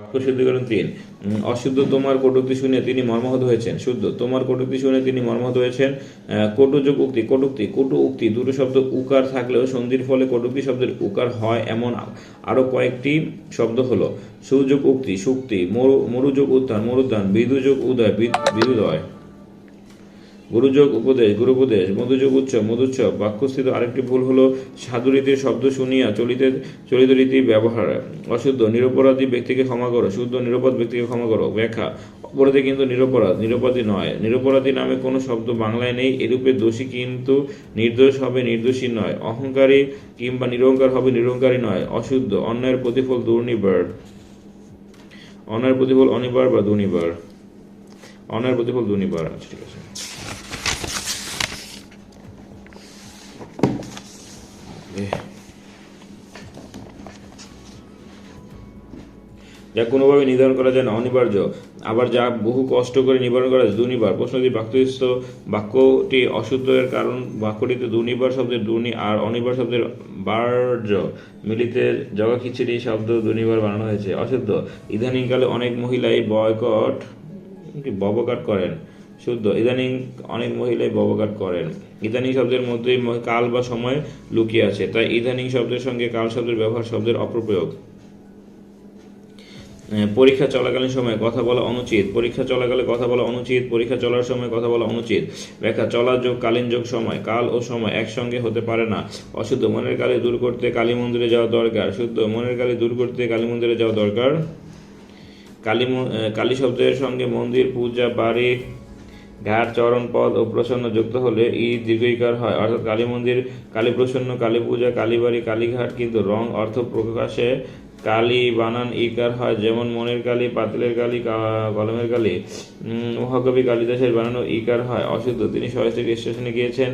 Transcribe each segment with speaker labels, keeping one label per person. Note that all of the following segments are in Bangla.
Speaker 1: বাক্য শুদ্ধিকরণ ৩। অশুদ্ধ তোমার কটূক্তি শুনে তিনি মর্মাহত হয়েছেন। শুদ্ধ তোমার কটূক্তি শুনে তিনি মর্মাহত হয়েছেন। কটু যোগ উক্তি। কটূক্তি কটু উক্তি দুটো শব্দ উকার থাকলেও সন্ধির ফলে কটূক্তি শব্দের উকার হয় এমন আরও কয়েকটি শব্দ হলো সুযোগ উক্তি সুক্তি, মরুযোগ উত্থান মরুদ্যান, বিদুযোগ উদয় বিদুদয়, গুরুযোগ উপদেশ গুরুপদেশ, মধুযোগ উৎসব মধুৎসব। বাক্যস্থিত আরেকটি ভুল হলো সাধুরীতির শব্দ শুনিয়া চলিত রীতি ব্যবহার। অশুদ্ধ নিরপরাধী ব্যক্তিকে ক্ষমা করো। শুদ্ধ নিরপরাধ ব্যক্তিকে ক্ষমা করো। ব্যাখ্যা অপরাধী কিন্তু নিরপরাধ, নিরপরাধী নয়। নিরপরাধী নামে কোনো শব্দ বাংলায় নেই। এরূপে দোষী কিন্তু নির্দোষ হবে, নির্দোষী নয়। অহংকারী কিংবা নিরহংকার হবে, নিরহংকারী নয়। অশুদ্ধ অন্যায়ের প্রতিফল দুর্নিবার। অন্যায়ের প্রতিফল অনিবার বা দুর্নিবার। অন্যায়ের প্রতিফল দুর্নিবার। আচ্ছা ঠিক আছে। যা কোনোভাবে নির্ধারণ করা যায় না অনিবার্য, আবার যা বহু কষ্ট করে নিবারণ করা যায় দুর্নিবার। প্রশ্নটি বাক্যস্থ বাক্যটি অশুদ্ধের কারণ বাক্যটিতে দুর্নিবার শব্দের দুর্নি আর অনিবার শব্দের বার্য মিলিতে জগা খিচুড়ি শব্দ দুর্নিবার বানানো হয়েছে। অশুদ্ধ ইদানিংকালে অনেক মহিলাই ববকাট করেন। শুদ্ধ ইদানিং অনেক মহিলাই ববকাট করেন। ইদানিং শব্দের মধ্যে কাল বা সময় লুকিয়ে আছে, তাই ইদানিং শব্দের সঙ্গে কাল শব্দের ব্যবহার শব্দের অপপ্রয়োগ। পরীক্ষা চলাকালীন সময় কথা বলা অনুচিত। পরীক্ষা চলাকালে কথা বলা অনুচিত। পরীক্ষা চলার সময় কথা বলা অনুচিত। ব্যাখ্যা চলা যোগ কালীন যোগ সময়। কাল ও সময় একসঙ্গে হতে পারে না। অশুদ্ধ মনের কালি দূর করতে কালী মন্দিরে যাওয়া দরকার। শুদ্ধ মনের কালি দূর করতে কালী মন্দিরে যাওয়া দরকার। কালী শব্দের সঙ্গে মন্দির, পূজা, বাড়ি, ঘাট, চরণ, পদ ও প্রসন্ন যুক্ত হলে দীর্ঘইকার হয়, অর্থাৎ কালী মন্দির, কালী প্রসন্ন, কালী পূজা, কালীবাড়ি, কালীঘাট। কিন্তু রং অর্থ প্রকাশে কালী বানান ইকার হয়, যেমন মনের কালী, পাতিলের কালী, কলমের কালী। মহাকবি কালিদাসের বানানো ইকার হয়। অশুদ্ধ তিনি সহস্ত্রীক স্টেশনে গিয়েছেন।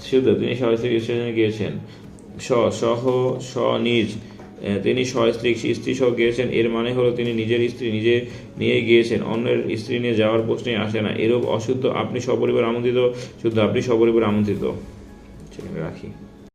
Speaker 1: শুদ্ধ তিনি সহস্ত্রীক স্টেশনে গিয়েছেন। সহ নিজ তিনি সহস্ত্রীক স্ত্রী সহ গিয়েছেন, এর মানে হলো তিনি নিজের স্ত্রী নিজে নিয়ে গিয়েছেন, অন্যের স্ত্রী নিয়ে যাওয়ার প্রশ্নই আসে না। এরূপ অশুদ্ধ আপনি সপরিবার আমন্ত্রিত। শুদ্ধ আপনি সপরিবার আমন্ত্রিত। রাখি।